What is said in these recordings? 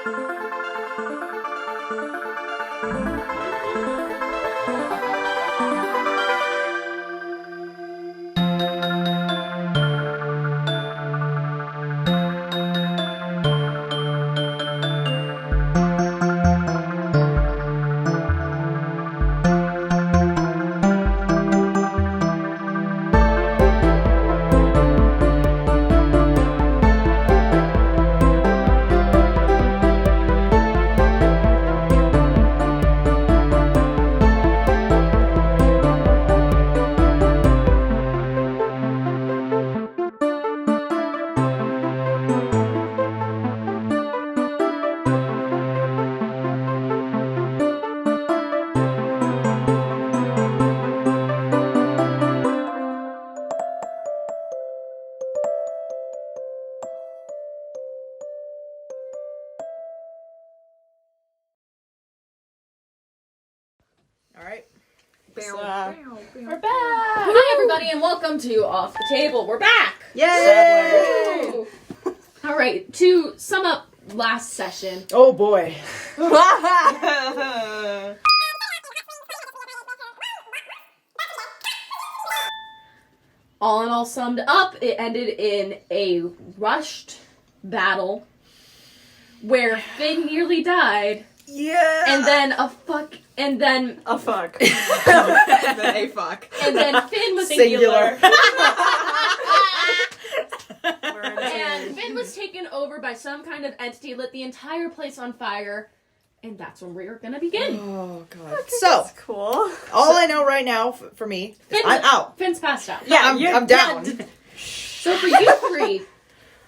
Alright. We're back! Hi, everybody, and welcome to Off the Table. We're back! Yay! Alright, to sum up last session. Oh boy. All in all summed up, it ended in a rushed battle where Finn nearly died. Yeah! And then a fuck. And then a fuck. And then a fuck. And then Finn was singular. And Finn was taken over by some kind of entity, lit the entire place on fire, and that's when we're gonna begin. Oh god. So that's cool. All I know right now for me is I'm out. Finn's passed out. Yeah, I'm down. So for you three,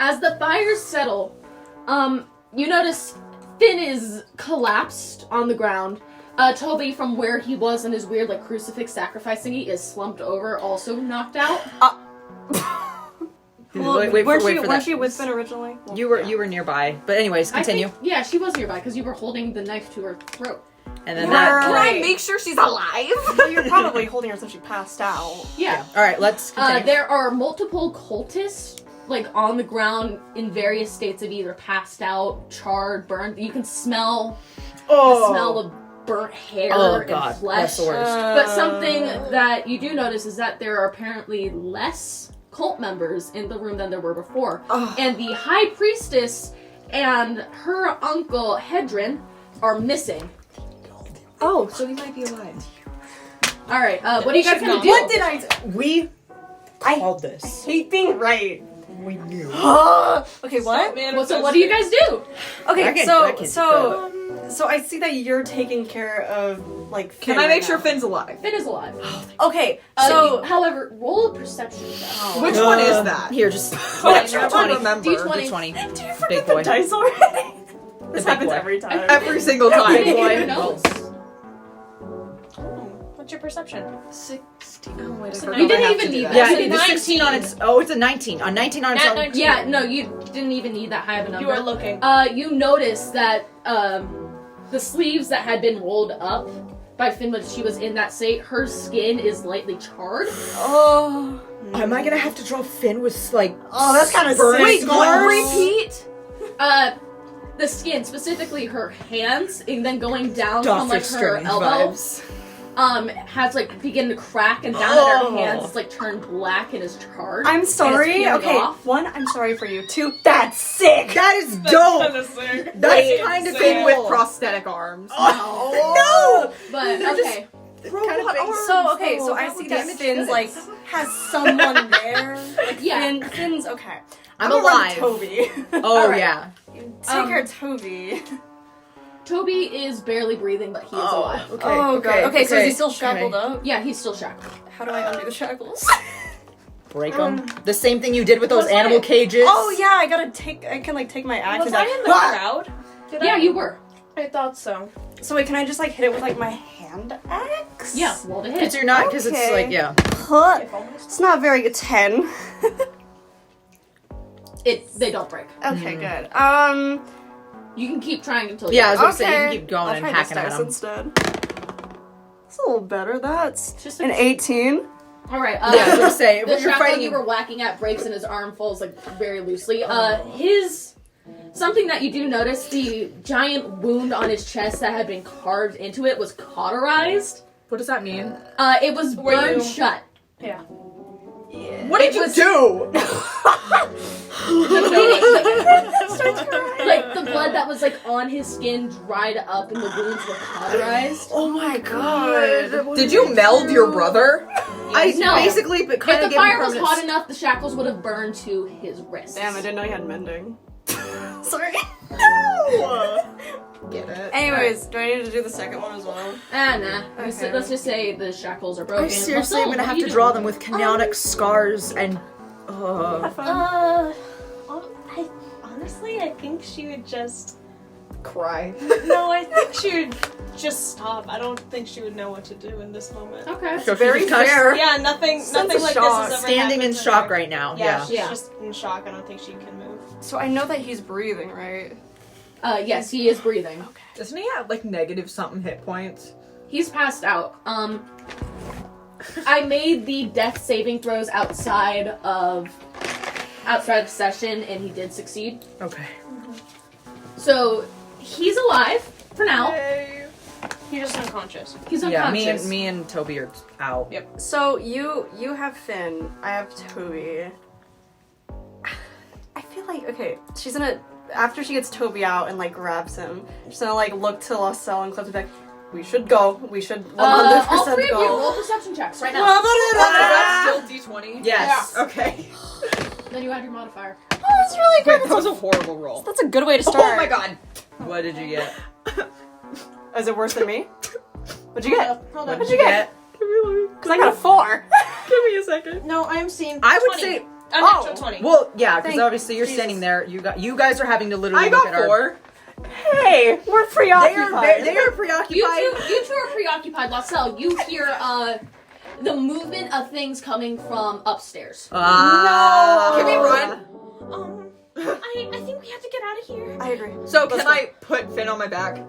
as the fires settle, you notice Finn is collapsed on the ground. Toby, from where he was in his weird, like, crucifix sacrifice thingy, is slumped over, also knocked out. Well, weren't she with Finn originally? Well, you were nearby. But anyways, continue. Yeah, she was nearby, because you were holding the knife to her throat. And then Can I make sure she's alive? Well, you're probably holding her since she passed out. Yeah. Alright, let's continue. There are multiple cultists, like, on the ground in various states of either passed out, charred, burned. You can smell the smell of burnt hair and flesh. That's the worst. But something that you do notice is that there are apparently less cult members in the room than there were before. And the high priestess and her uncle Hedrin are missing. Oh, so he might be alive. Alright, what are you guys gonna do? What did I do? We called this. Hate being right. We knew. Okay, what? So what do you guys do? Okay, so I see that you're taking care of, like, Finn. Can I make sure Finn's alive? Finn is alive. Okay, so... however, roll a perception check. Which one is that? Here, just 20. Remember. D20. D20. Do you forget Big the boy. dice already? This big happens boy. every time. Every single time. Big boy knows. What's your perception? 16. Oh, wait, I You forgot I didn't have even to do need that. that. Yeah, It's the 16 on its... Oh, it's a 19. A 19 on its own. Yeah, no, you didn't even need that high of a number. You are looking. You notice that the sleeves that had been rolled up by Finn when she was in that state, her skin is lightly charred. Oh. Am I gonna have to draw Finn with, like... Oh, that's kind of burn sick. scars? Repeat? The skin, specifically her hands, and then going down Doctor from, like, her Strange elbow, vibes. has, like, begin to crack, and down at her hands, it's, like, turned black and is charred. I'm sorry. Okay, Off. 1, I'm sorry for you. 2, that's sick. That is dope! That's kind of Finn cool. with prosthetic arms. Oh, no! But, okay. So I see that Finn's, like, has someone there. Like, Yeah. Finn's okay. I'm gonna run alive. Toby. Oh, Alright. yeah. Take care of Toby. Toby is barely breathing, but he is alive. Okay, Oh, God. Okay, so is he still shackled okay. up? Yeah, he's still shackled. How do I undo the shackles? Break them. The same thing you did with those animal cages. Oh, yeah, I can, like, take my axe Was and, I like, in the crowd? Yeah, you were. I thought so. So wait, can I just, like, hit it with, like, my hand axe? Yeah, roll to hit. Because you're not, because it's Okay. like, yeah. Huh. If almost. It's not very good. 10. They don't break. Okay, good. You can keep trying until you Yeah, I was Okay. gonna say, you can keep going I'll and try hacking this at dice them. instead. It's a little better. That's Just an 18. Alright, Yeah, I was gonna say, the when you're shrapnel fighting... you were whacking at breaks and his arm falls, like, very loosely. His something that you do notice, the giant wound on his chest that had been carved into it was cauterized. What does that mean? It was burned shut. Yeah. What did you do? Like the blood that was like on his skin dried up and the wounds were cauterized. Oh my god. Did you meld your brother? No. Basically, but kind If of the fire was hot enough, the shackles would have burned to his wrists. Damn, I didn't know you had mending. Sorry. Get it. Anyways, do I need to do the second one as well? Nah. Okay. Let's just say the shackles are broken. I seriously am Laussel, gonna what have are to you draw doing? them with canonic scars and. Honestly, I think she would just. Cry. No, I think she would just stop. I don't think she would know what to do in this moment. Okay. So Very she's just fair. Yeah, nothing Sense like of this shock. has ever standing in happened to shock her. right now. Yeah, Yeah. she's Yeah. just in shock. I don't think she can move. So I know that he's breathing, right? Yes, he is breathing. Doesn't he have like negative something hit points? He's passed out. I made the death saving throws outside of the session, and he did succeed. Okay. So he's alive for now. He's just unconscious. He's Yeah, unconscious. me and Toby are out. Yep. So you have Finn, I have Toby. I feel like, okay, she's gonna, after she gets Toby out and like grabs him, she's gonna like look to Laussel and Calypsa and be like, we should go, we should 100% all three of you go. roll perception checks right now. That's still D20? Yes. Okay. Then you add your modifier. That's really Wait, that was a horrible roll. That's a good way to start. Oh my god. What did you get? Is it worse than me? What'd you get? Hold What on. did you get? Because I got a 4. Give me a second. No, I'm seeing. I would 20. say. A natural 20. Well, yeah, because Thank obviously you're Jesus. standing there. You guys are having to literally I look got at our. 4. Hey, we're They preoccupied. are preoccupied. You two are preoccupied, Laussel. You hear the movement of things coming from upstairs. No. Can we run? I think we have to get out of here. I agree. So can I put Finn on my back?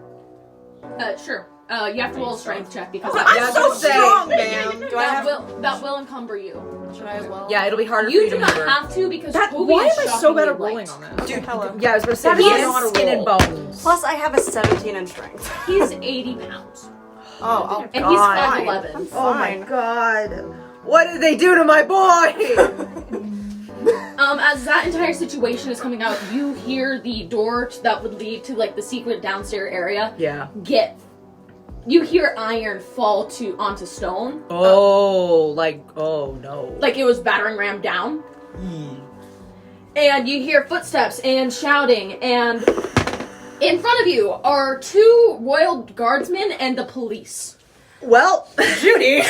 Sure. You have to roll a strength check because I'm so strong, man. Do I have? that will encumber you. Should I as well? Yeah, it'll be harder for You you do to not maneuver. have to because That, Toby why is am I so bad at shockingly rolling light. on that? Dude, Hello. yeah, I was gonna say That he is- is skin and bones. Plus, I have a 17 in strength. He's 80 pounds. Oh, And he's God. 5'11". Oh my Fine. god. What did they do to my boy? As that entire situation is coming out, you hear the door that would lead to like the secret downstairs area Yeah. you hear iron fall onto stone. Oh no. Like it was battering rammed down. And you hear footsteps and shouting, and in front of you are 2 royal guardsmen and the police. Well, Judy.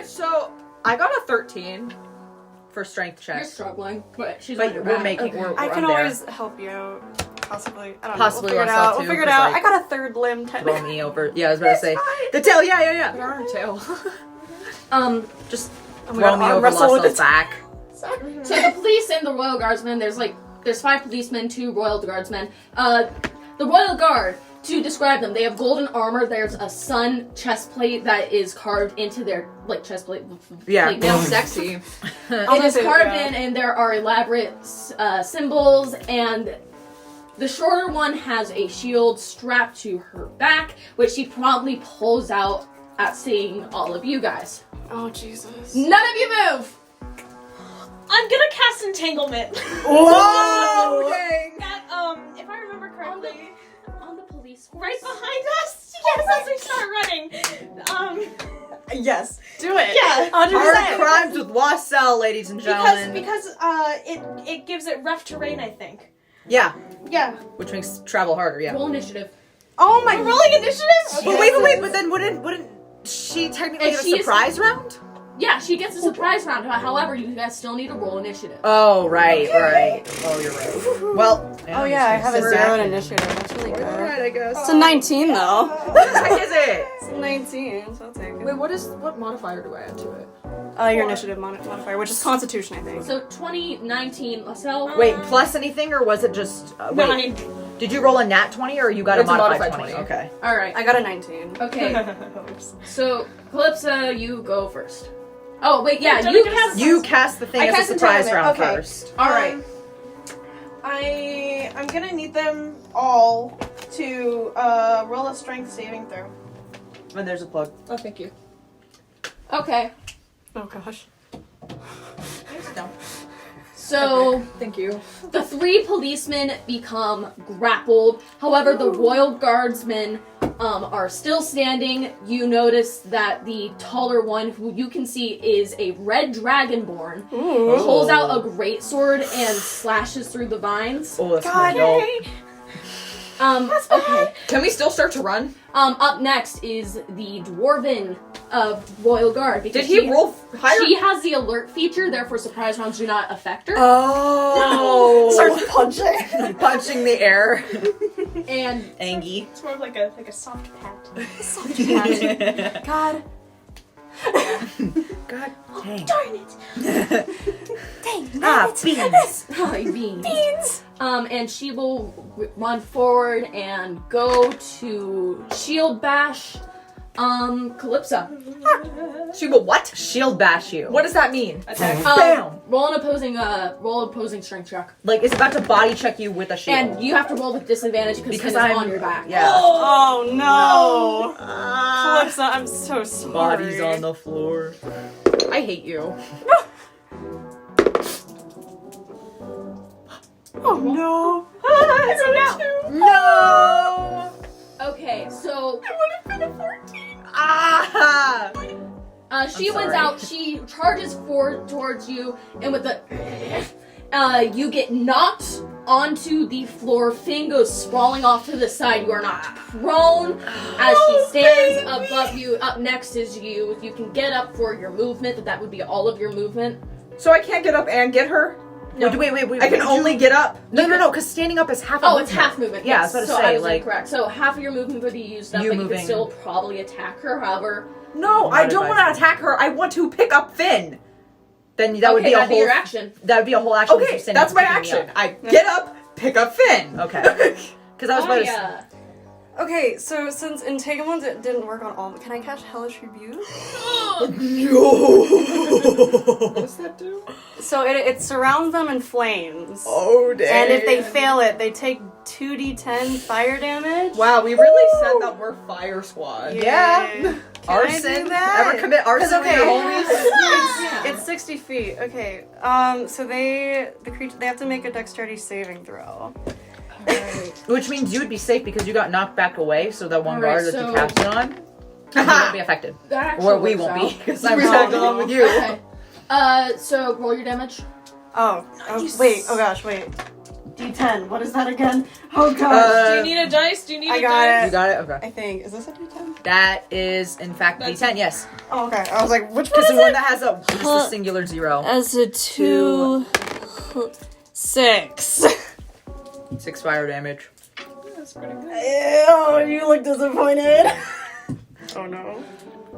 So I got a 13. for strength You're check. struggling, but she's But on your we're back. making Okay. we're I can I'm there. always help you out. Possibly. I don't Possibly know. We'll figure it Laussel out. too, We'll figure it 'cause, out. like, I got a 3rd limb throw technically. me over. Yeah, I was about to say the tail. Yeah. Put on her tail. Just Oh my throw God, me arm over wrestle with Laussel's its- back. So the police and the royal guardsmen, there's 5 policemen, 2 royal guardsmen. The royal guard, to describe them, they have golden armor. There's a sun chest plate that is carved into their chest plate. Yeah. plate now. Sexy. It is say, carved yeah. in, and there are elaborate symbols. And the shorter one has a shield strapped to her back, which she promptly pulls out at seeing all of you guys. Oh Jesus. None of you move. I'm gonna cast entanglement. Whoa! That if I remember correctly, On the police force. right behind us. Yes, as we start running. Yes. Do it. Yeah. 100%. Hard crimes with Laussel, ladies and gentlemen. Because it gives it rough terrain, I think. Yeah, Yeah. which makes travel harder. Yeah. Roll initiative. Oh my. We're rolling initiative. But wait. But then wouldn't she technically If get she a is- surprise round? Yeah, she gets a surprise round. However, you guys still need to roll initiative. Oh right. Oh, you're right. Well. Oh yeah, I have a sit 0 back in and- initiative. That's really good. Alright, I guess. It's a 19 though. What the heck is it? It's a 19, so I'll take it. Wait, what modifier do I add to it? Your initiative modifier, which is Constitution, I think. So 2019, Laussel. Wait, plus anything, or was it just? Wait, 9. did you roll a nat 20, or you got It's a a modified modified 20? 20. Okay. All right. I got a 19. Okay. So Calypsa, you go first. Oh wait, yeah, Don't you I get a cast. You cast the thing I as a cast surprise entanglement, round okay. first. All right. I'm gonna need them all to roll a strength saving throw. And there's a plug. Oh, thank you. Okay. Oh gosh. So Thank you. the 3 policemen become grappled. However, the royal guardsmen are still standing. You notice that the taller one, who you can see is a red dragonborn, pulls out a greatsword and slashes through the vines. Oh, that's my dope. Okay. Can we still start to run? Up next is the dwarven royal guard. Because Did he roll higher? She has the alert feature, therefore surprise rounds do not affect her. Oh. Starts punching. Punching the air. And Angie. It's more of like a soft pat. God. God dang. Darn it! Beans. beans. And she will run forward and go to shield bash Calypsa. She will what? Shield bash you. What does that mean? Bam! Roll an opposing strength check. Like, it's about to body check you with a shield. And you have to roll with disadvantage because it's I'm on your back. Yeah. Oh no. Calypsa, I'm so sorry. Bodies on the floor. I hate you. Oh no. No! Okay, so Ah! she wins sorry. out. She charges forward towards you, and with the you get knocked onto the floor. Finn goes sprawling off to the side. You are knocked prone as she stands above you. Up next is you. You can get up for your movement, but that would be all of your movement. So I can't get up and get her? No. Wait. I can only get up. No, because standing up is half a Oh, movement. it's half movement. Yeah, yes. I was so about to say, I was like... incorrect. So half of your movement would be used up, You but you moving. can still probably attack her. However, No, I don't want to attack her. I want to pick up Finn. Then that would be a that'd whole... your action. That would be a whole action. Okay, that's my action. I get up, pick up Finn. Okay. Because I was about to say... yeah. Okay, so since in Taken Ones it didn't work on all, can I catch Hellish Rebuke? What does that do? So it surrounds them in flames. Oh, dang. And if they fail it, they take 2d10 fire damage. Wow, we really said that we're Fire Squad. Yeah. Can Arson? I do that? Ever commit arson with your homies? It's 60 feet. Okay. So the creature, they have to make a dexterity saving throw. Which means you would be safe because you got knocked back away, so that one Alright, guard that so- you cast it on, you won't be affected. That actually Or we works won't out. be, because I'm tagged along with you. Okay. So roll your damage. Oh wait. Oh gosh, wait. D10. What is that again? Oh gosh. Do you need a dice? Do you need I a got dice? You got it? Okay. I think. Is this a D10? That is, in fact, That's- D10, yes. Oh, okay. I was like, which one Because is the one it? that has a, just a singular 0. As a 2, 6. 6 fire damage. That's pretty good. Ew, you look disappointed. Oh no.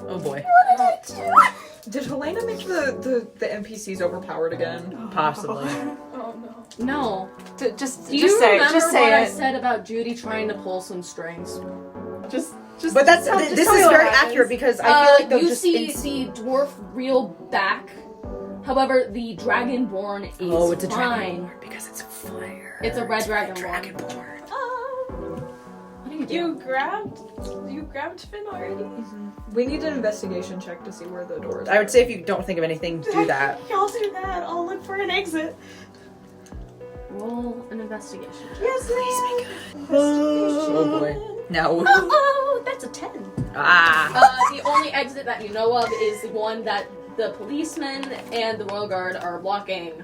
Oh boy. Did Helena make the NPCs overpowered again? Possibly. Oh no. No. Just Do you say remember it. Just what say I it. said about Judy trying to pull some strings? Just But that's tell- this just is tell me what very happens. accurate because I feel like they'll you just see the dwarf reel back. However, the dragonborn is Oh, it's a fine. dragonborn because it's fire. It's a red dragonborn. What are you doing? You grabbed Finn already? We need an investigation check to see where the door is. I would say if you don't think of anything, do that. Y'all do that. I'll look for an exit. Roll an investigation. Yes, please. Oh boy. No. Oh, that's a 10. Ah. The only exit that you know of is the one that the policemen and the royal guard are blocking.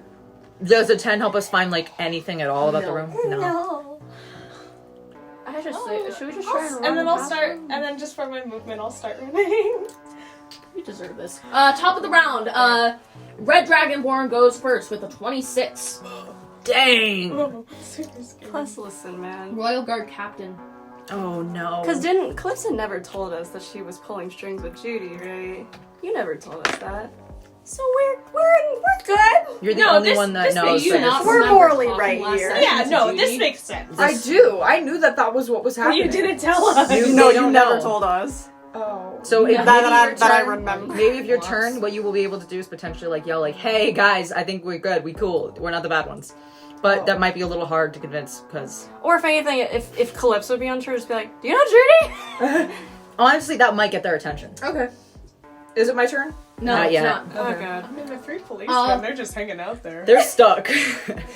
Does a 10 help us find like anything at all about the room? No. I should say, should we just try and run? And then I'll past start. them? And then just for my movement, I'll start running. You deserve this. Top of the round. Red Dragonborn goes first with a 26. Dang. Super scary. Plus, listen, man. Royal Guard Captain. Oh no. Because Calypsa never told us that she was pulling strings with Judy, right? You never told us that. So we're good. You're the No, only this- one that this knows. makes you that not it's- We're remember morally talking right last here. session Yeah, to no, Judy? this makes sense. I do. I knew that was what was But happening. you didn't tell us. You- No, they you don't never know. told us. Oh. So if Yeah. maybe That your I turn- remember. Maybe if your turn, what you will be able to do is potentially like yell like, "Hey guys, I think we're good. We cool. We're not the bad ones." But that might be a little hard to convince, because... Or if anything, if Calypsa would be unsure, just be like, do you know Judy? honestly, that might get their attention. Okay. Is it my turn? No, Not it's yet. not. Oh, Okay. God. I mean, the 3 policemen, they're just hanging out there. They're stuck.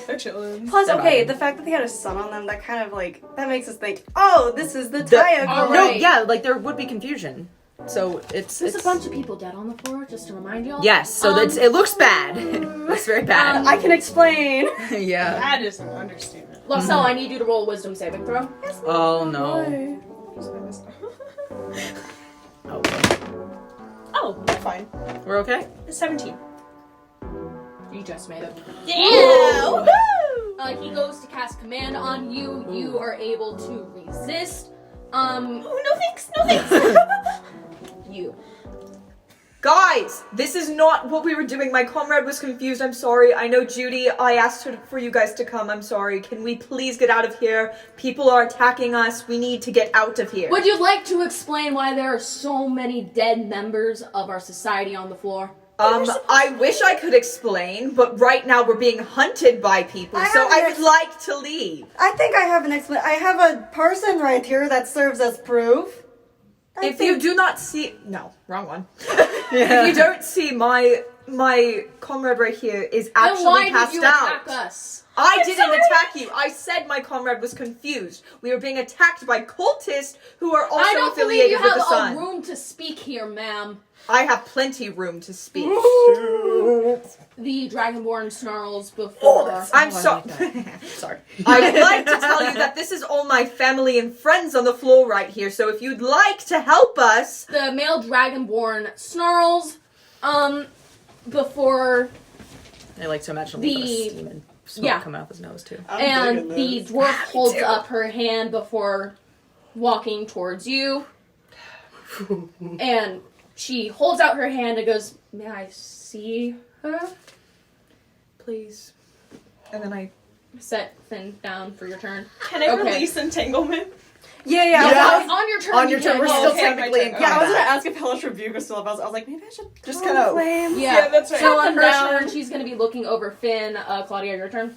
They're chilling. Plus, They're okay, vibing. the fact that they had a sun on them, that kind of like, that makes us think, oh, this is the Taya All girl. No, right. yeah, like, there would be confusion. So, There's it's... a bunch of people dead on the floor, just to remind y'all. Yes, so it looks bad. It looks very bad. I can explain. yeah. That is an understatement. Laussel, I need you to roll a wisdom saving throw. Oh, no. Oh, Oh, you're fine. we're okay? 17. You just made it. Yeah! He goes to cast command on you. You are able to resist. Oh, no thanks, no thanks. You. Guys, this is not what we were doing. My comrade was confused. I'm sorry. I know Judy. I asked her for you guys to come. I'm sorry. Can we please get out of here? People are attacking us. We need to get out of here. Would you like to explain why there are so many dead members of our society on the floor? I wish I could explain, but right now we're being hunted by people, so I would like to leave. I think I have an explanation. I have a person right here that serves as proof. If you do not see, no, wrong one. If you don't see, my comrade right here is Then actually why did passed you out. attack us? I didn't attack you. I said my comrade was confused. We were being attacked by cultists who are I also don't believe affiliated you with the have Sun. a room to speak here, ma'am. I have plenty room to speak. The Dragonborn snarls before. I'm sorry. Sorry. I would like to tell you that this is all my family and friends on the floor right here. So if you'd like to help us, The male Dragonborn snarls, before, I like to imagine a little bit The- of steam and smoke yeah. coming out his nose, too. and the dwarf holds up her hand before walking towards you. And she holds out her hand and goes, "May I see her?" please. And then I. Set Finn down for your turn. Can I Okay. release entanglement? Yeah. On your turn. On you your turn, can. we're Yeah. still okay, technically my in turn. Yeah, I was combat. gonna ask if Hellish Rebuke was still up. I was like, maybe I should Just calm kinda- flame. Yeah. Yeah, that's right. So on her down. turn, she's gonna be looking over Finn. Claudia, your turn.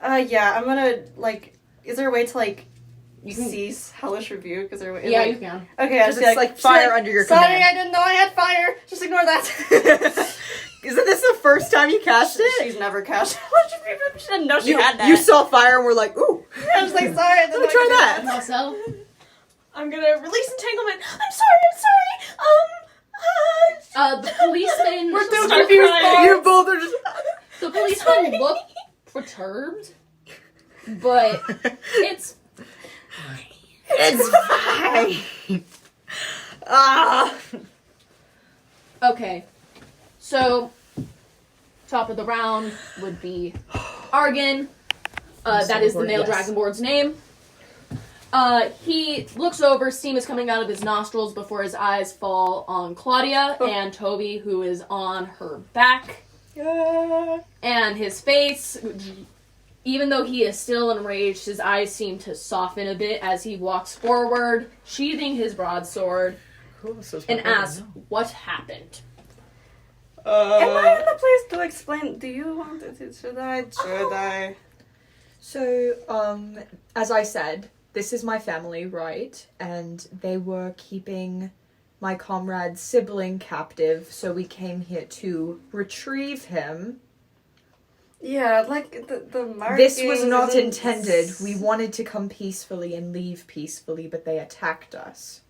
Yeah, I'm gonna is there a way to You can. cease Hellish Rebuke? Is there a way? Yeah, you can. Okay, I Because just it's like fire under your Sorry, command. I didn't know I had fire. Just ignore that. Isn't this the first time you cast it? She's never cast Hellish Rebuke. She didn't know she had that. You saw fire and were like, ooh. I was like, sorry. I didn't Let me know I try could do that. Marcel. I'm gonna release entanglement. I'm sorry. The policeman. We're too Start confused. crying. You both are just. The policeman look perturbed, but it's It's fine. Ah. okay. So, top of the round would be Argan. That is the male yes. Dragonborn's name. He looks over, steam is coming out of his nostrils before his eyes fall on Claudia and Toby, who is on her back. And his face, even though he is still enraged, his eyes seem to soften a bit as he walks forward, sheathing his broadsword, Cool, so it's and my asks, favorite what happened? Am I in a place to explain? Do you want to? Should I? So, as I said, this is my family, right? And they were keeping my comrade's sibling captive, so we came here to retrieve him. Yeah, like the markings. This was not and- intended. We wanted to come peacefully and leave peacefully, but they attacked us.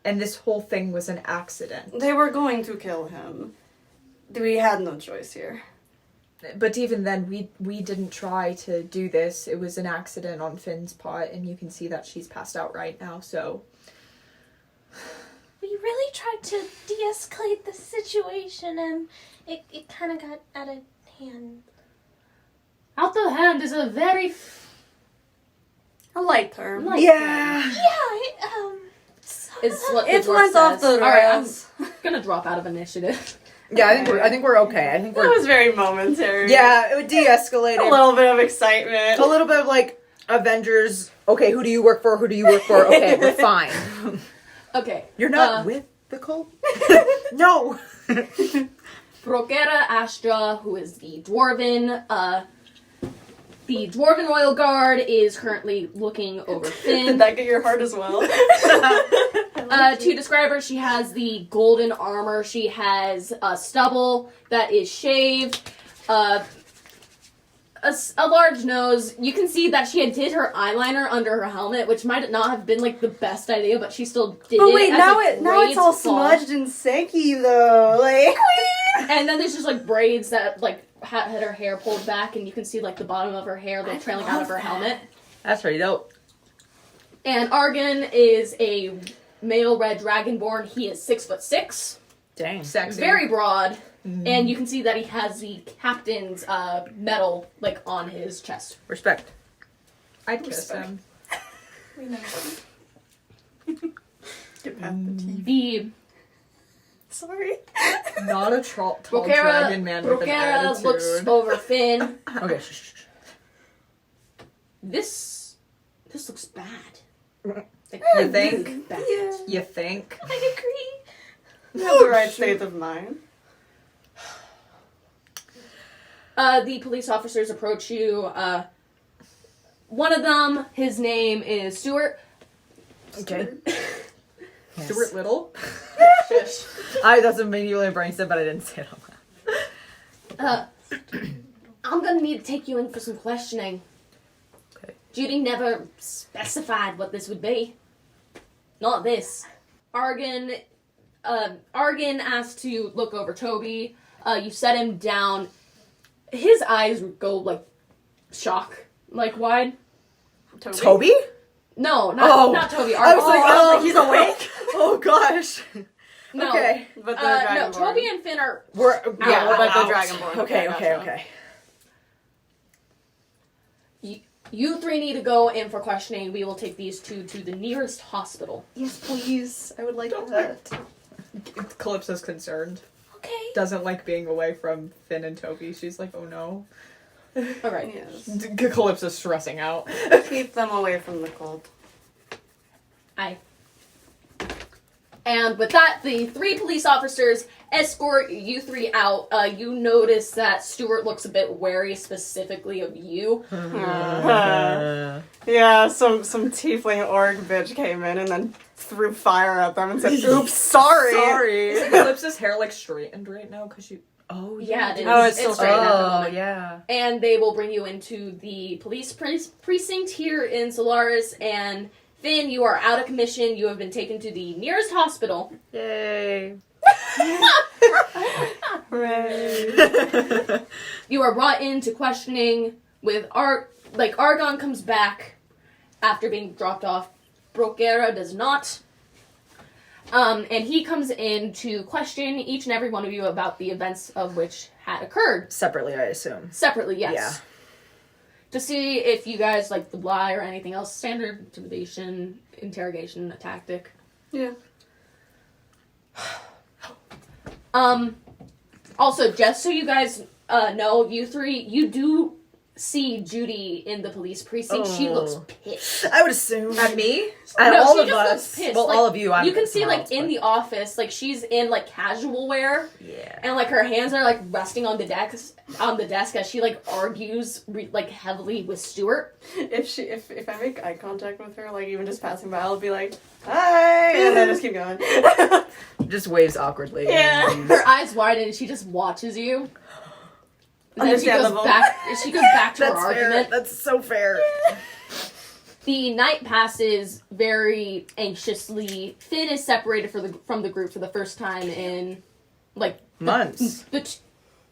And this whole thing was an accident. They were going to kill him. We had no choice here. But even then, we didn't try to do this. It was an accident on Finn's part, and you can see that she's passed out right now, so... We really tried to de-escalate the situation and it kind of got out of hand. Out the hand is a very A light term. light Yeah! Yeah, is what the It dwarf went off says. the All right, I'm rails. gonna drop out of initiative. Yeah, I think we're okay. I think That we're was very momentary. yeah. It would de-escalate A little bit of excitement. a little bit of like Avengers. Okay, who do you work for? Who do you work for? Okay, we're fine. Okay. You're not with the cult? No. Brokera Astra, who is the dwarven The Dwarven Royal Guard is currently looking over Did Finn. that get your heart as well? To describe her, she has the golden armor. She has a stubble that is shaved. A large nose. You can see that she had did her eyeliner under her helmet, which might not have been like the best idea, but she still did But it. wait, as now a now it's braids all fall. smudged and sanky though. Like, And then there's just like braids that like had her hair pulled back, and you can see like the bottom of her hair like trailing out of her helmet. That's pretty dope. And Argon is a male red dragonborn. He is 6'6", Dang. Sexy. very broad, and you can see that he has the captain's medal like on his chest. Respect. I'd kiss him. get past the teeth. The Sorry. Not a tall Brokera, dragon man with an attitude. looks over Finn. Okay. Shh. This looks bad. Like, You think? really bad. Yeah. You think? I agree. You have the right state of mind. The police officers approach you. One of them, his name is Stuart. Okay. Stuart Little? Shush. That's immediately my brain said, but I didn't say it out loud. I'm gonna need to take you in for some questioning. Okay. Judy never specified what this would be. Not this. Argon asked to look over Toby. You set him down. His eyes go like shock, like wide. Toby? No, Oh. not Toby. I was Argon. like, he's awake? Oh, gosh. No. Okay. But the No, dragonborn. Toby and Finn are. We're Yeah, we're but the out. dragonborn. Okay, Gotcha. okay. You three need to go in for questioning. We will take these two to the nearest hospital. Yes, please. I would like that. Calypso's concerned. Okay. Doesn't like being away from Finn and Toby. She's like, oh no. All right. Yes. Calypso's stressing out. Keep them away from the cold. Aye. And with that, the three police officers escort you three out. You notice that Stuart looks a bit wary, specifically of you. Yeah, some tiefling orc bitch came in and then threw fire at them and said, "Oops, sorry." Is Calypso's hair like straightened right now? Cause she. Oh Yeah, it is. Oh, it's still straight at the Oh, moment. yeah. And they will bring you into the police precinct here in Solaris. And Finn, you are out of commission. You have been taken to the nearest hospital. Yay. Hooray. You are brought into questioning with Argon comes back after being dropped off. Brokera does not. And he comes in to question each and every one of you about the events of which had occurred. Separately, I assume. Separately, yes. Yeah. To see if you guys like the lie or anything else. Standard intimidation, interrogation, a tactic. Yeah. Also, just so you guys know, you three, you do see Judy in the police precinct. She looks pissed. I would assume. At me? At No, all she of just us. looks pissed. Well, Like, all of you. I'm you can see, somewhere like, else, in but- the office, like, she's in, like, casual wear, Yeah. and, like, her hands are, like, resting on the desk as she, like, argues, like, heavily with Stuart. If I make eye contact with her, like even just passing by, I'll be like, "Hi," and then just keep going. Just waves awkwardly. Yeah. And Her eyes widen, and she just watches you. And then she goes Understandable. back to her That's fair. argument. That's so fair. The night passes very anxiously. Finn is separated from the group for the first time in, like, Months.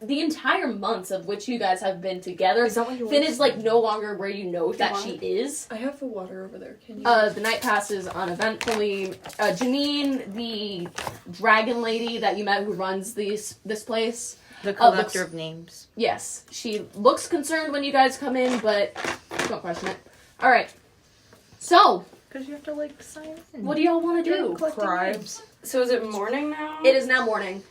the entire months of which you guys have been together. Is that what you Finn want? is, like, no longer where you know that want she it? is. I have the water over there. Can you? The night passes uneventfully. Janine, the dragon lady that you met who runs this place, The looks- collector of names. yes, she looks concerned when you guys come in, but don't question it. Alright, so, Because you have to, like, sign in. what do y'all want to do? Cry. So is it morning now? It is now morning.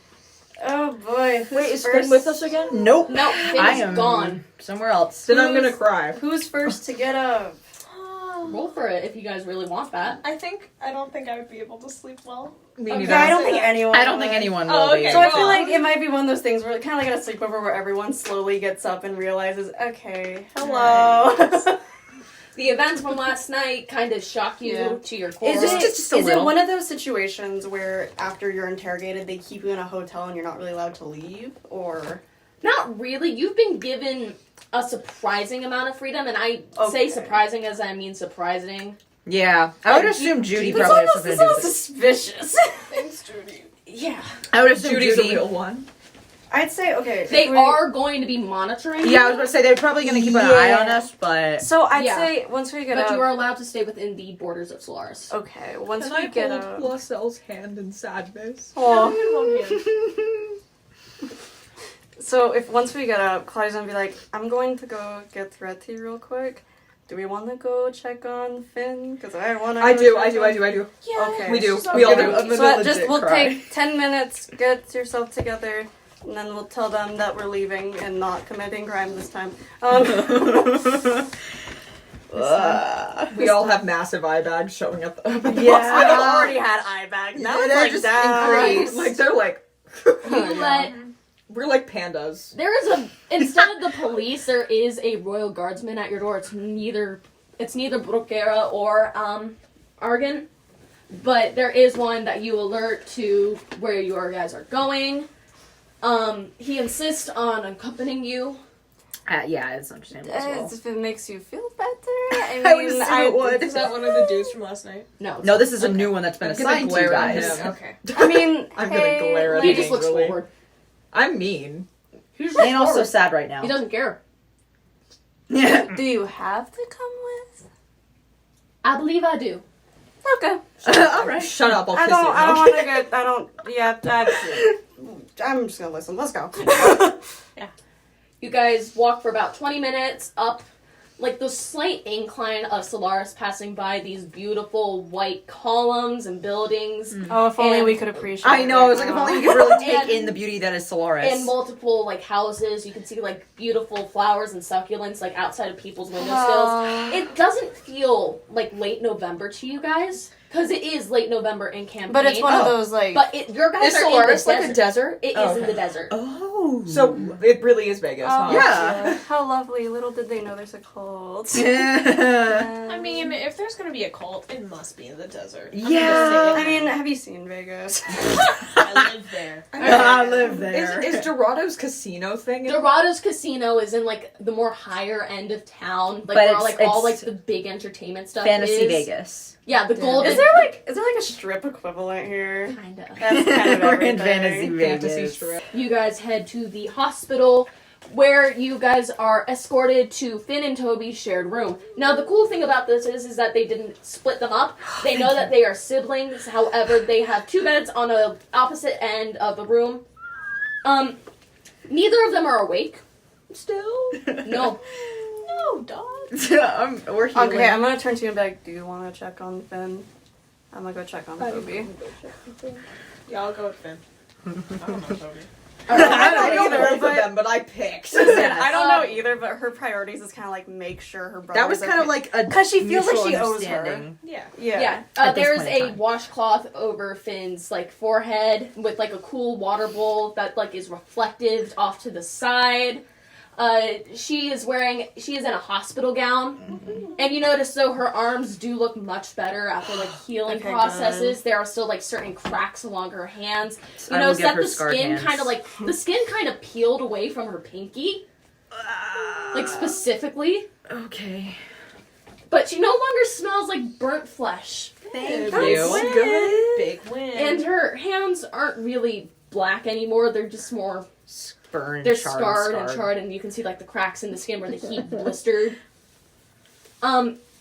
Oh boy. Who's Wait, is first? Finn with us again? Nope. No, Finn I is am gone. somewhere else. Then I'm gonna cry. Who's first to get up? roll for it if you guys really want that. I don't think I would be able to sleep well. Me Okay. neither. Yeah, I don't think anyone. I don't think would. anyone will Oh, be. okay. So I Well- feel like it might be one of those things where kind of like at a sleepover where everyone slowly gets up and realizes, okay, hello. The events from last night kind of shock you Yeah. to your core. Is it just a is it little. one of those situations where after you're interrogated, they keep you in a hotel and you're not really allowed to leave, or? Not really. You've been given a surprising amount of freedom, and I say Okay. surprising as I mean surprising. Yeah, I would assume Judy It's probably has almost something to do with it. suspicious. Thanks, Judy. Yeah. I would assume Judy's Judy. the real one. I'd say okay. They if we- are going to be monitoring Yeah, I was you, going to say they're probably going to keep an eye on Yeah. us, but So I'd Yeah. say once we get but up. you are allowed to stay within the borders of Solaris. Okay, once Can we I get hold up. Laussel's hand in sadness? Aw. One hand. So if once we get up, Claudia's gonna be like, I'm going to go get Threaty real quick. Do we want to go check on Finn? Because I want to. I do. Okay. We do. she's We all okay. do. I'm So gonna just legit we'll cry. take 10 minutes, get yourself together, and then we'll tell them that we're leaving and not committing crimes this time. We all have massive eye bags showing up at the Yeah. I've already had eye bags. Now Yeah, it's they're like just that. increased. Like they're like You let we're like pandas. there is a instead of the police, there is a royal guardsman at your door. It's neither Bruguera or Argan, but there is one that you alert to where your guys are going. He insists on accompanying you. yeah, it's understandable as well. If it makes you feel better, I I would mean, assume it would. Is that one of the dudes from last night? No, No, this is a new one that's been I'm gonna assigned to you glare at guys. him. Okay. I mean, I'm hey, gonna glare at he like- just looks Angrily. forward. I'm mean. He just And looks also forward. sad right now. He doesn't care. Yeah. Do you have to come with? I believe I do. Okay. All right. Shut up. I'll I kiss don't. you. I don't want to get. I don't. Yeah. I'm just gonna listen. Let's go. You guys walk for about 20 minutes up, like the slight incline of Solaris, passing by these beautiful white columns and buildings, Oh, if only And- we could appreciate. I know. It's like if only you could really take And- in the beauty that is Solaris. and multiple like houses. You can see like beautiful flowers and succulents like outside of people's windowsills. Oh. It doesn't feel like late November to you guys because it is late November in Campaign. But it's one of those like. But your guys Is are Solaris in the like a desert. desert? It is Oh, in okay. the desert. Oh. So it really is Vegas, huh? Yeah. How lovely! Little did they know there's a cult. Yeah. I mean, if there's gonna be a cult, it must be in the desert. I'm Yeah. just saying. I mean, have you seen Vegas? I live there. I live there. Is Dorado's casino thing? Dorado's Casino is in like the more higher end of town, like But where it's- like all like it's the big entertainment stuff Fantasy is. Vegas. Yeah, the golden. Is there like a strip equivalent here? Kinda. That's kind of We're in everything. Fantasy Vegas. Fantasy strip. You guys head to the hospital where you guys are escorted to Finn and Toby's shared room. Now the cool thing about this is that they didn't split them up. They know that they are siblings, however, they have two beds on the opposite end of the room. Neither of them are awake. Still? No. No, dog. We're healing. Okay, I'm gonna turn to you and be like, do you want to check on Finn? I'm gonna go check on Toby. Yeah, I'll go with Finn. I don't know Toby. I don't know either, both of but- them, but I picked. Listen, I don't know either, but her priorities is kind of like make sure her brother. That was kind of like a 'Cause she feels like mutual she owes her. understanding. Yeah. yeah. At this There's point in a time. washcloth over Finn's like forehead with like a cool water bowl that like is reflective off to the side. She is in a hospital gown, and you notice though her arms do look much better after like healing Okay, processes. There are still like certain cracks along her hands. You I will notice give that her the scarred skin hands. kind of peeled away from her pinky, like specifically, Okay. but she no longer smells like burnt flesh. Thank That's you. good. Big win. And her hands aren't really black anymore. They're just more. Burned, They're charred, scarred and charred, and you can see like the cracks in the skin where the heat blistered.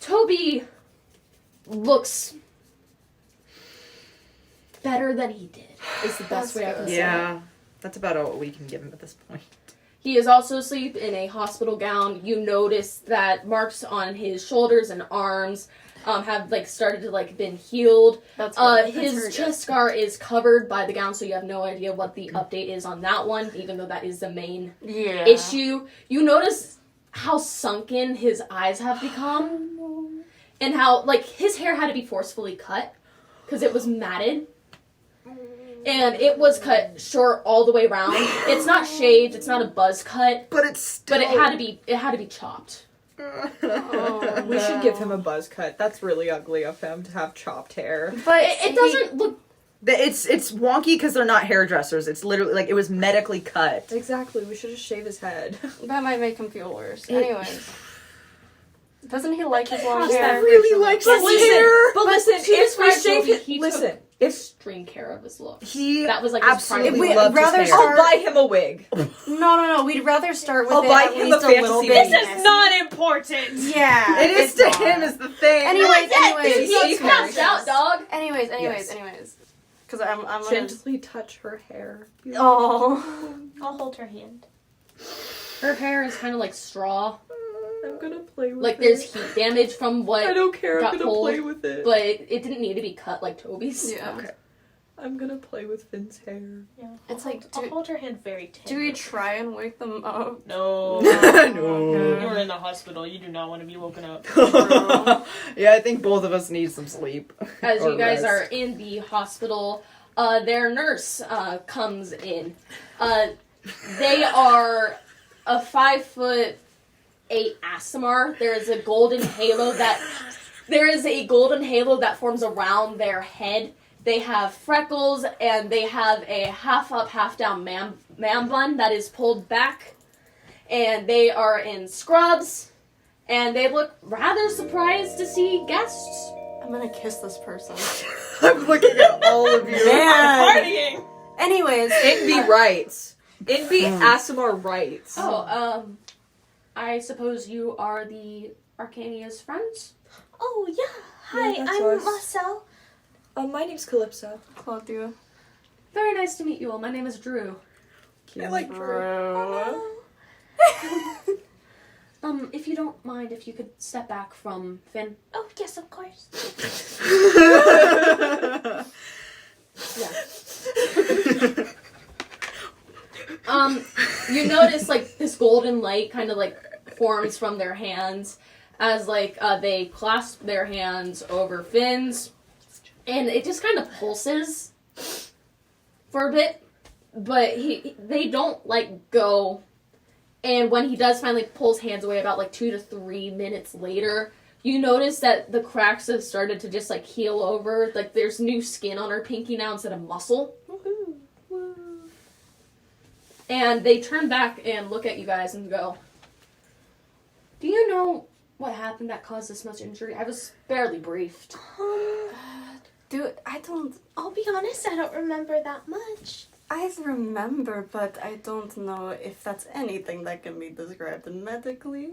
Toby looks better than he did. Is the best way I can say it. Yeah. That's about all we can give him at this point. He is also asleep in a hospital gown. You notice that marks on his shoulders and arms have like started to like been healed. That's good. That's His very chest scar is covered by the gown, so you have no idea what the update is on that one, even though that is the main good. Yeah. issue. You notice how sunken his eyes have become, and how like his hair had to be forcefully cut because it was matted. And it was cut short all the way around. It's not shaved. It's not a buzz cut. But it's still... But it had to be chopped. Oh, We should give him a buzz cut. That's really ugly of him to have chopped hair. But It doesn't look. It's wonky because they're not hairdressers. It's literally like it was medically cut. Exactly. We should just shave his head. That might make him feel worse. Anyways. Doesn't he like his long Cross that hair? bridge when we get there. But listen, to if we describe shave Toby, it, he listen, took if extreme care of his looks. He That was like his absolutely If we loved rather his hair. start- I'll buy him a wig. No. We'd rather start with I'll it buy at him least a a little fantasy bit. wig. This is not important. Yeah. It is it's to not. him is the thing. Anyways. He's passed out, dog. Anyways. Yes. Because I'm gonna... Gently touch her hair. Oh. I'll hold her hand. Her hair is kind of like straw. I'm gonna play with Like it. there's heat damage from what. I don't care. I'm got gonna pulled, play with it. But it didn't need to be cut like Toby's. Yeah. Okay. I'm gonna play with Finn's hair. Yeah. It's like, I'll hold her hand very Do tenderly. we try and wake them up? No. No. You were in the hospital. You do not want to be woken up. Yeah, I think both of us need some sleep. As Or you guys rest. are in the hospital, their nurse comes in. They are a 5'8" Asimar. There is a golden halo that forms around their head. They have freckles and they have a half up, half down man bun that is pulled back. And they are in scrubs. And they look rather surprised to see guests. I'm gonna kiss this person. I'm looking at all of you. Partying. Anyways. Inby writes. Inby Asimar writes. Oh, I suppose you are the Arcania's friends? Oh, yeah. Hi, Yeah, that's I'm us. Laussel. My name's Calypsa. Claudia. Very nice to meet you all. My name is Drew. I like Bro. If you don't mind, if you could step back from Finn. Oh, yes, of course. You notice, like, this golden light kind of, like, forms from their hands as, like, they clasp their hands over Finn's, and it just kind of pulses for a bit, but they don't, like, go, and when he does finally pull his hands away about, like, 2 to 3 minutes later, you notice that the cracks have started to just, like, heal over, like, there's new skin on her pinky now instead of muscle. And they turn back and look at you guys and go, do you know what happened that caused this much injury? I was barely briefed. Dude, I don't... I'll be honest, I don't remember that much. I remember, but I don't know if that's anything that can be described medically.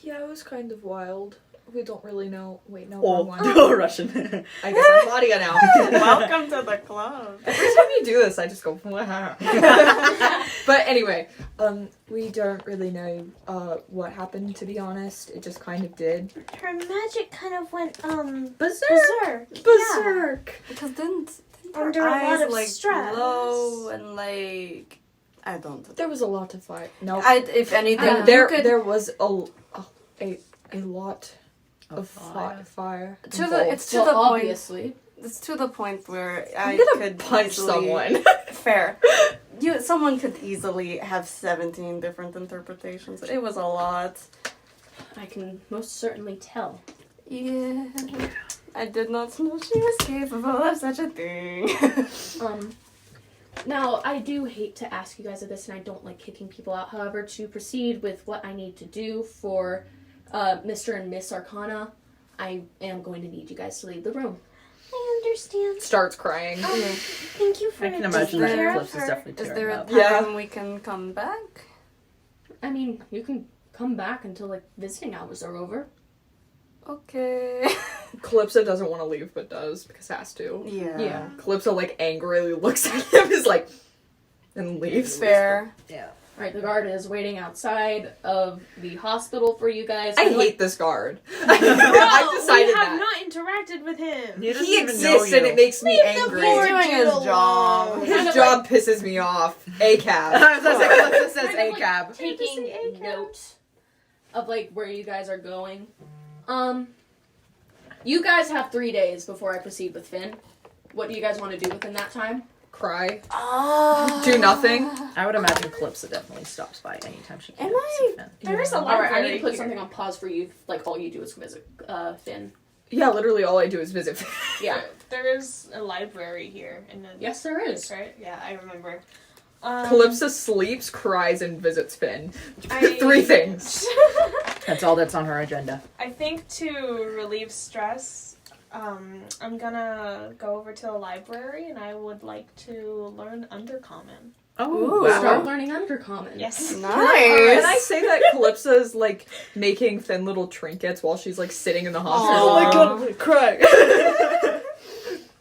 Yeah, it was kind of wild. We don't really know. Wait, no, Oh, wrong one. no, Russian. I guess I'm Claudia now. Welcome to the club. Every time you do this, I just go, wow. But anyway, we don't really know what happened, to be honest. It just kind of did. Her magic kind of went, Berserk! berserk. Berserk! Because didn't Under her a lot eyes, of like, stress. glow and, like... I don't... There was a lot to fight. No, If anything, you there could... there was a lot of fire. To the, it's to Well, the point. obviously. It's to the point where I'm I gonna could punch easily, someone. Fair. Someone could easily have 17 different interpretations. It was a lot. I can most certainly tell. Yeah. I did not know she was capable of such a thing. Now, I do hate to ask you guys of this, and I don't like kicking people out. However, to proceed with what I need to do for Mr. and Miss Arcana, I am going to need you guys to leave the room. I understand. Starts crying. Thank you for I can taking imagine care that of Eclipse is her. definitely Is tearing there a up. time Yeah. we can come back? I mean, you can come back until, like, visiting hours are over. Okay. Calypso doesn't want to leave, but does, because has to. Yeah. Calypso, like, angrily looks at him, is like, and leaves. Fair. Alright, the guard is waiting outside of the hospital for you guys. I hate this guard. I've decided we have that. not interacted with him. He doesn't He even know exists you. and it makes me angry. He's doing his job. Kind His of job pisses me off. A cab. I was gonna say, Eclipse says kind of, like, A-cab. taking note of, like, where you guys are going. You guys have 3 days before I proceed with Finn. What do you guys want to do within that time? Cry. Do nothing. I would imagine Calypsa definitely stops by anytime she can. Am to see I- Finn. There is a All right, I library need to put here. something on pause for you. Like all you do is visit Finn. Yeah, literally all I do is visit. Yeah. There is a library here. And then, Yes, there is. right? Yeah, I remember. Calypsa sleeps, cries, and visits Finn. I- 3 things. That's all that's on her agenda. I think to relieve stress, I'm gonna go over to the library and I would like to learn Undercommon. Oh, Start learning Undercommon. Yes. Can I Nice. say that Calypsa is like making Finn little trinkets while she's like sitting in the hospital? Oh my God, I'm crying.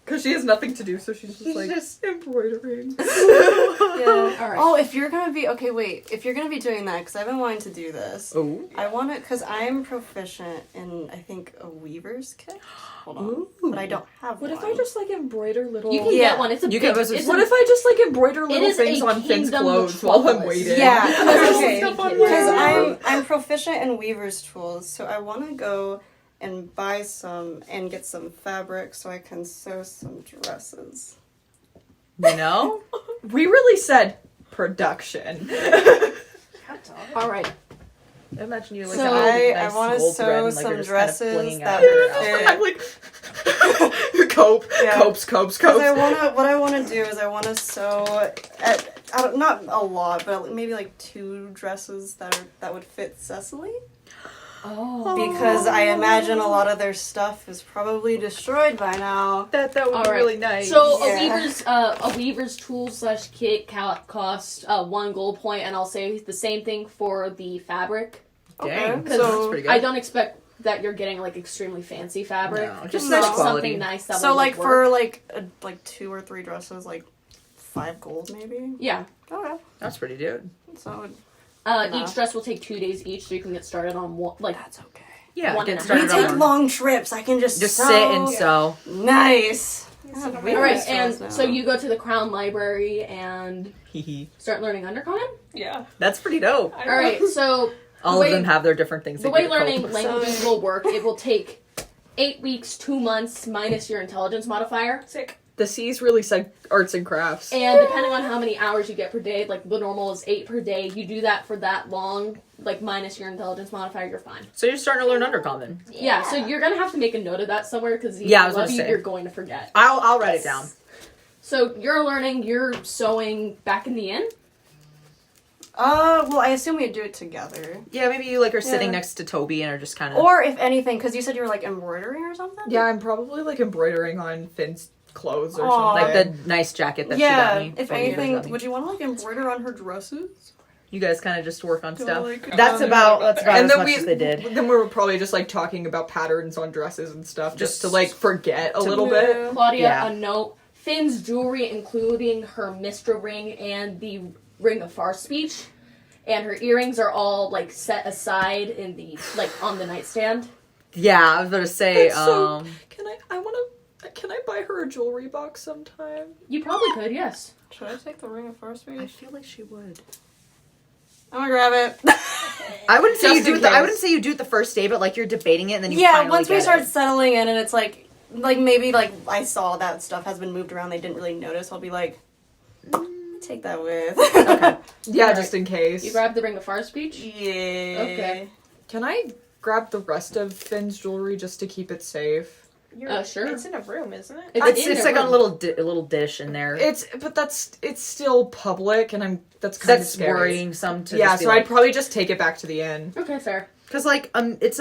Because she has nothing to do, so she's just like embroidering. Yeah. All right. Oh, if you're gonna be if you're gonna be doing that, because I've been wanting to do this. Oh. I want to, because I'm proficient in, I think, a weaver's kit. Hold on. Ooh. But I don't have What one. if I just like embroider little? You can Yeah. get one. It's a You big, can- it's What a- if I just like embroider little is things a on Finn's kingdom clothes while I'm metropolis. waiting? Yeah, Because okay. it's a Because kid. I'm proficient in weaver's tools, so I want to go and buy some and get some fabric so I can sew some dresses. You know? We really said production. All right. I imagine you like So, have I nice want to gold thread sew and, like, some you're just kind of dresses flinging that out would your outfit. I'm like, cope, Yeah. copes. Because what I want to do is I want to sew not a lot, but maybe like 2 dresses that would fit Cecily. Oh. Because I imagine a lot of their stuff is probably destroyed by now. that would All be right. really nice. So Yeah. a weaver's tool / kit cost 1 gold point, and I'll say the same thing for the fabric. Dang, Because that's pretty good. I don't expect that you're getting like extremely fancy fabric. No, just nice quality. Something nice that So will like work. for like 2 or 3 dresses, like 5 gold maybe. Yeah. Okay. That's pretty good. So Each No. dress will take 2 days each, so you can get started on one. Like that's okay. Yeah, One get and a started We half. on take one. long trips. I can just Just sew. sit and sew. Nice. All all right, and so you go to the Crown Library and start learning Undercommon. Yeah. That's pretty dope. I All right, so All The way- of them have their different things. the they way do to cope. learning languages will work, it will take 8 weeks, 2 months minus your intelligence modifier. Sick. The C's really said arts and crafts. And depending on how many hours you get per day, like the normal is 8 per day, you do that for that long, like minus your intelligence modifier, you're fine. So you're starting to learn Undercommon. Yeah, so you're gonna have to make a note of that somewhere because Yeah, I was gonna say. you're going to forget. I'll write it down. So you're sewing back in the inn? Well, I assume we'd do it together. Yeah, maybe you like are sitting Yeah. next to Toby and are just kind of. Or if anything, because you said you were like embroidering or something? Yeah, I'm probably like embroidering on Finn's clothes or Aw. something. like the nice jacket that Yeah, she got me. if from you guys got anything, me. would you want to like embroider on her dresses? You guys kind of just work on Go, stuff. like, That's about and as then much as they did. Then we were probably just like talking about patterns on dresses and stuff, just to Just like forget a to- little bit. Yeah. Claudia, Yeah. a note. Finn's jewelry, including her Mistra ring and the Ring of Far Speech, and her earrings are all like set aside in the like on the nightstand. Yeah, I was about to say. That's so- Can I buy her a jewelry box sometime? You probably could, yes. Should I take the ring of far speech? feel like she would. I'm gonna grab it. I wouldn't say Just you do in it. I case. wouldn't say you do it the first day, but like you're debating it, and then you Yeah, finally once we get start it. settling in and it's like maybe like I saw that stuff has been moved around, they didn't really notice, I'll be like, take that with. Okay. Yeah, Alright. just in case. You grab the Ring of Far Speech. Yeah. Okay. Can I grab the rest of Finn's jewelry just to keep it safe? Sure. It's in a room, isn't it? It's in like their a room. little dish in there. It's still public, and that's kind of That's scary. worrying some to Yeah, just be so like, I'd probably just take it back to the inn. Okay, fair. because like it's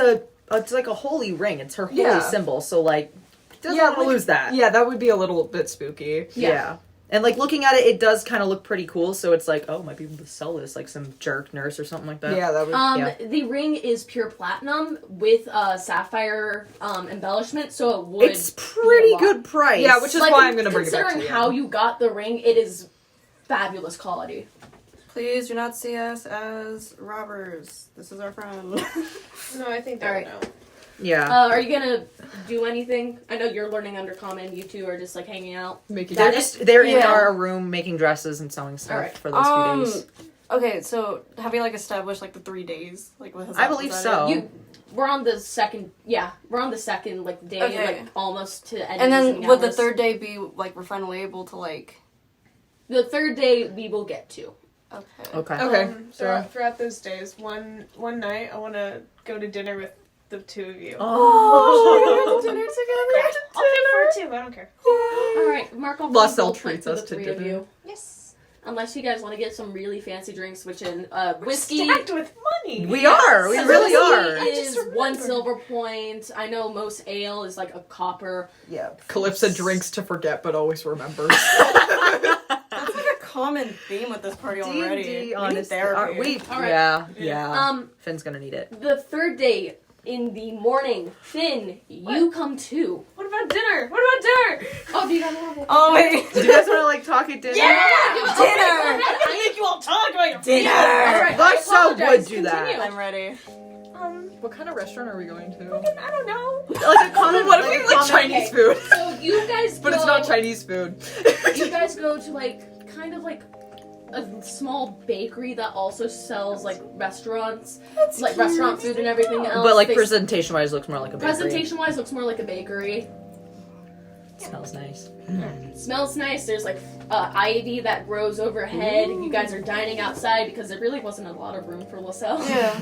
like a holy ring. It's her holy Yeah. symbol. So like, doesn't Yeah, want to like- lose that. Yeah, that would be a little bit spooky. Yeah. And like looking at it, it does kind of look pretty cool. So it's like, oh, might be able to sell this like some jerk nurse or something like that. Yeah, that would. Yeah. The ring is pure platinum with sapphire embellishment, so it would. It's be pretty a lot. good price. Yeah, which is Like, why I'm gonna bring it back to considering the how inn. you got the ring, it is fabulous quality. Please do not see us as robbers. This is our friend. No, I think All they'll right. know. Yeah. Are you gonna do anything? I know you're learning Undercommon. You two are just like hanging out. Make it They're in Yeah. our room making dresses and sewing stuff Alright. for those few days. Okay, so have you like established like the 3 days? Like what has I that- believe is that so. it? You we're on the second like day, Okay. like almost to end. And then visiting would the hours. third day be like we're finally able to like? The third day we will get to. Okay. Okay. Okay. So Throughout those days, one night I want to go to dinner with the two of you. Oh. Dinner together. I'll pay for it too. I don't care. All right, Mark. I'll Laussel plate treats for us the to three of dinner. you. Yes. Unless you guys want to get some really fancy drinks, which in whiskey. Stacked with money. We are. We So really whiskey are. Is just one remembered. silver point. I know most ale is like a copper. Yeah. Calypsa drinks to forget, but always remembers. That's like a common theme with this party already. D&D, We need honest. therapy. All right. Yeah. Finn's gonna need it. The third day in the morning, Finn, you come too. What about dinner? What about dinner? Oh, do you guys want to? Oh wait. Do you guys want to like talk at dinner? Dinner. I make you all talk about your Dinner. All right, Laussel I apologize. would do that. Continue. I'm ready. What kind of restaurant are we going to? I don't know. Like a common. What if we like Chinese food? So you guys But it's not Chinese food. You guys go to like kind of like a small bakery that also sells like restaurants, like restaurant food and everything else. But like They- presentation wise, looks more like a bakery. presentation wise looks more like a bakery. Smells nice. Smells nice. There's like ivy that grows overhead. You guys are dining outside because there really wasn't a lot of room for Laussel. Yeah.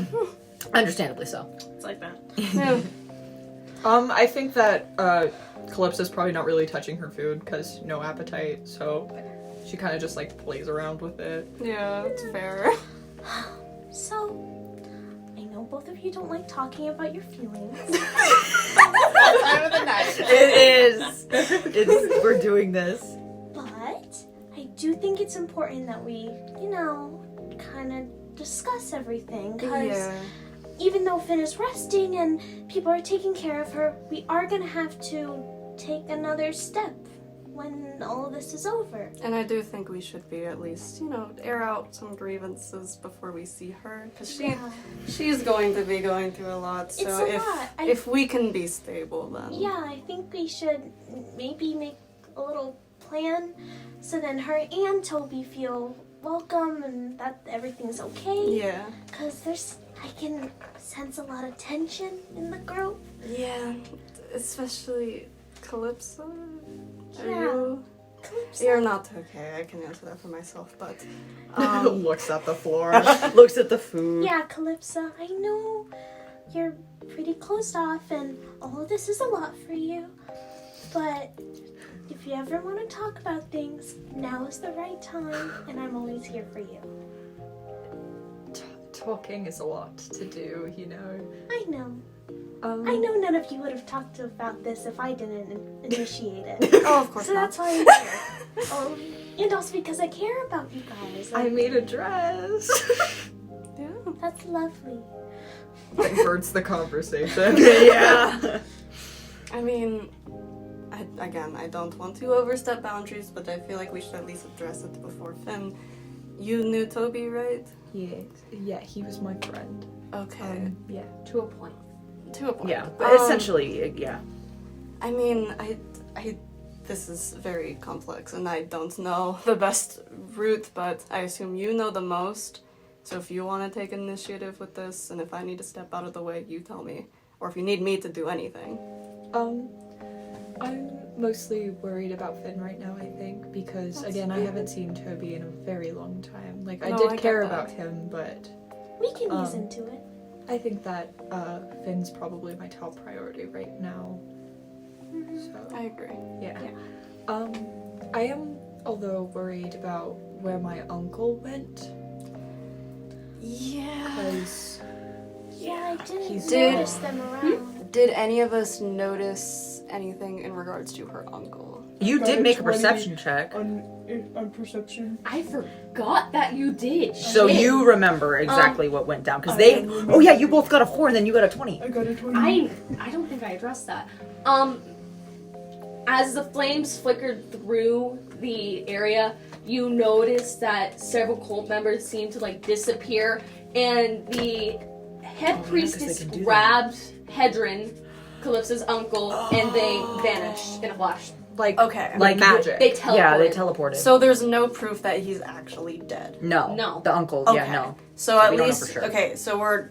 Understandably so. It's like that. Yeah. I think that Calypsa's probably not really touching her food because no appetite, so she kind of just like plays around with it. Yeah, that's fair. So, I know both of you don't like talking about your feelings. Time of the night. It is. We're doing this. But I do think it's important that we, kind of discuss everything. Because Yeah. even though Finn is resting and people are taking care of her, we are going to have to take another step when all of this is over. And I do think we should be at least, air out some grievances before we see her, because she's going to be going through a lot. So It's a lot. if we can be stable, then Yeah, I think we should maybe make a little plan so then her and Toby feel welcome and that everything's okay. yeah, Because I can sense a lot of tension in the group. yeah, especially Calypsa. Are Yeah. you? Calypsa. You're not okay. I can answer that for myself, but Looks at the floor. Looks at the food. Yeah, Calypsa, I know you're pretty closed off and all of this is a lot for you. But if you ever want to talk about things, now is the right time and I'm always here for you. Talking is a lot to do, I know. I know none of you would have talked about this if I didn't initiate it. oh, of course So not. that's why I'm here. And also because I care about you guys. I made a dress. Yeah. That's lovely. Diverts the conversation. Yeah. I mean, I don't want to overstep boundaries, but I feel like we should at least address it before Finn. You knew Toby, right? Yeah, he was my friend. Okay. Yeah. To a point. To a point. Yeah. But essentially, yeah. I mean, I this is very complex, and I don't know the best route, but I assume you know the most. So if you want to take initiative with this, and if I need to step out of the way, you tell me. Or if you need me to do anything. I'm mostly worried about Finn right now, I think, because again, I haven't seen Toby in a very long time. Like, I No, did I get care that. about him, but We can ease into it. I think that Finn's probably my top priority right now. So I agree. yeah. I am although worried about where my uncle went, Yeah. because Yeah, I didn't He's- notice them around. Did any of us notice anything in regards to her uncle? You Got did a make a 20 perception check. On perception. I forgot that you did. So Shit. you remember exactly what went down. Because I they... remember. Oh yeah, you both got a 4 and then you got a 20. I got a 20. I don't think I addressed that. As the flames flickered through the area, you noticed that several cult members seemed to like disappear, and the head 'cause priestess they can do that. grabbed Hedron, Calypsa's uncle, and they vanished in a flash. like Okay. Like magic. They teleported. Yeah, they teleported. So there's no proof that he's actually dead. No. No. The uncle, Okay. yeah, no. So at we don't know least for sure. okay, so we're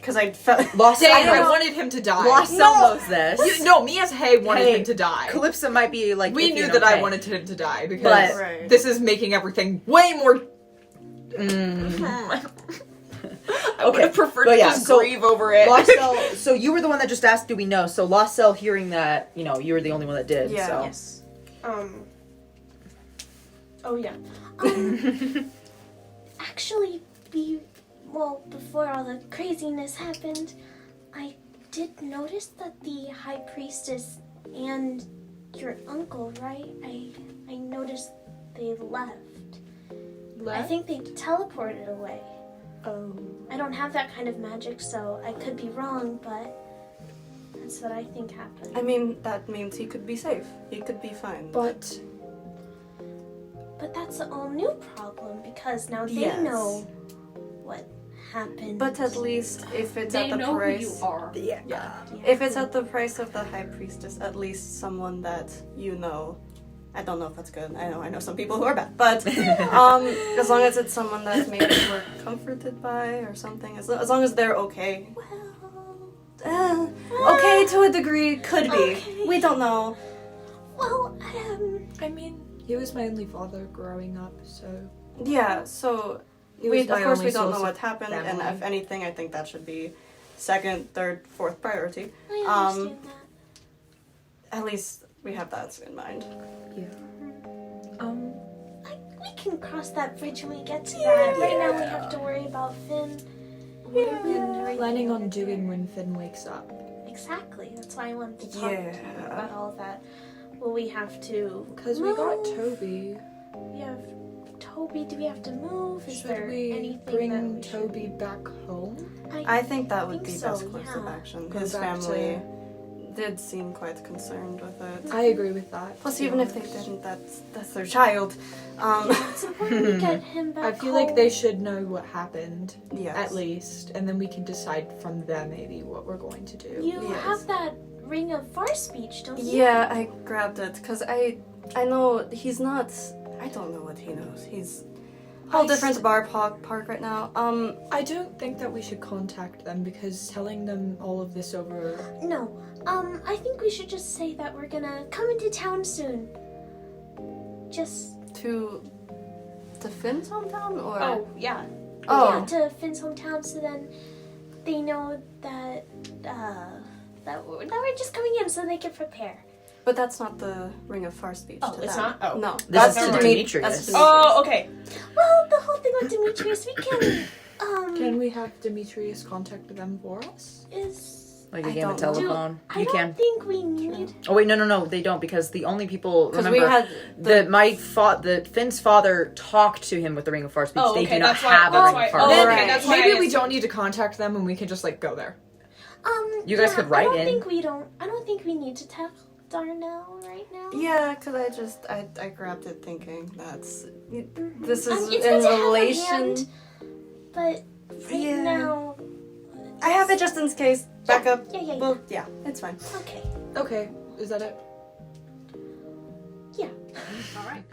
because I felt. Laussel, I wanted him to die. Laussel knows this. No, me as Hay wanted Hey, him to die. Calypsa might be like. We iffy knew and that I okay. wanted him to die because But- Right. this is making everything way more. I would have preferred But to yeah, just so grieve over it. Laussel, so you were the one that just asked, do we know? So Laussel hearing that, you know, you were the only one that did. Yeah. So. Yes. Oh yeah. Actually, before all the craziness happened, I did notice that the High Priestess and your uncle, right? I noticed they left. I think they teleported away. Oh. I don't have that kind of magic, so I could be wrong, but that's what I think happened. I mean, that means he could be safe. He could be fine. But But that's a whole new problem because now they Yes. know what happened. But at least if it's They at the know price. who you are. Yeah. Yeah. If it's at the price of the High Priestess, at least someone that you know. I don't know if that's good. I know some people who are bad, but as long as it's someone that maybe we're comforted by or something, as long as they're okay. Okay to a degree, could be. Okay. We don't know. Well, I mean, he was my only father growing up, so Yeah, so he we was my of course only we don't source know of what happened, and family. if anything, I think that should be second, third, fourth priority. I understand that. At least we have that in mind. We can cross that bridge when we get to that. Right now we have to worry about Finn. What are we planning on doing when Finn wakes up? Exactly. That's why I wanted to talk to you Yeah. about all of that. Well, we have to. Because we got move. Toby. We have Toby. Do we have to move? Is Should there we anything that bring we should- Toby back home? I think that would be think so, best course of yeah. action. Go His back family did seem quite concerned with it. I agree with that. Plus, to be even if they honest. didn't, that's their child. It's important to get him back I feel home. like they should know what happened, Yes. at least, and then we can decide from there maybe what we're going to do. You Yes. have that ring of far speech, don't you? Yeah, I grabbed it because I know he's not. I don't know what he knows. He's whole different park right now. I don't think that we should contact them because telling them all of this over. No. I think we should just say that we're gonna come into town soon. Just to Finn's hometown or Oh yeah. yeah, to Finn's hometown, so then they know that that we're just coming in, so they can prepare. But that's not the Ring of Far speech. Oh, to it's them. not? Oh. No, This is to Demi- Demetrius. That's to Oh, okay. Well, the whole thing with Demetrius, we can Can we have Demetrius contact them for us? is. Like a I game of don't know. telephone. I You don't can. think we need. Oh wait, no, they don't because the only people Because remember we had the Finn's father talked to him with the Ring of Far Speech. Oh, they okay, do not that's why- have a that's Ring why- of Far oh, Speech. Right. okay, that's why Maybe I we assumed- don't need to contact them and we can just like go there. You guys could write I don't in. think we don't. I don't think we need to tell Darnell right now. Yeah, because I grabbed it thinking that's this is It's in good to have a relation. hand, but right Yeah. now. I have it just in case. Backup. Yeah. Well, yeah, it's fine. Okay. Okay, is that it? Yeah. All right.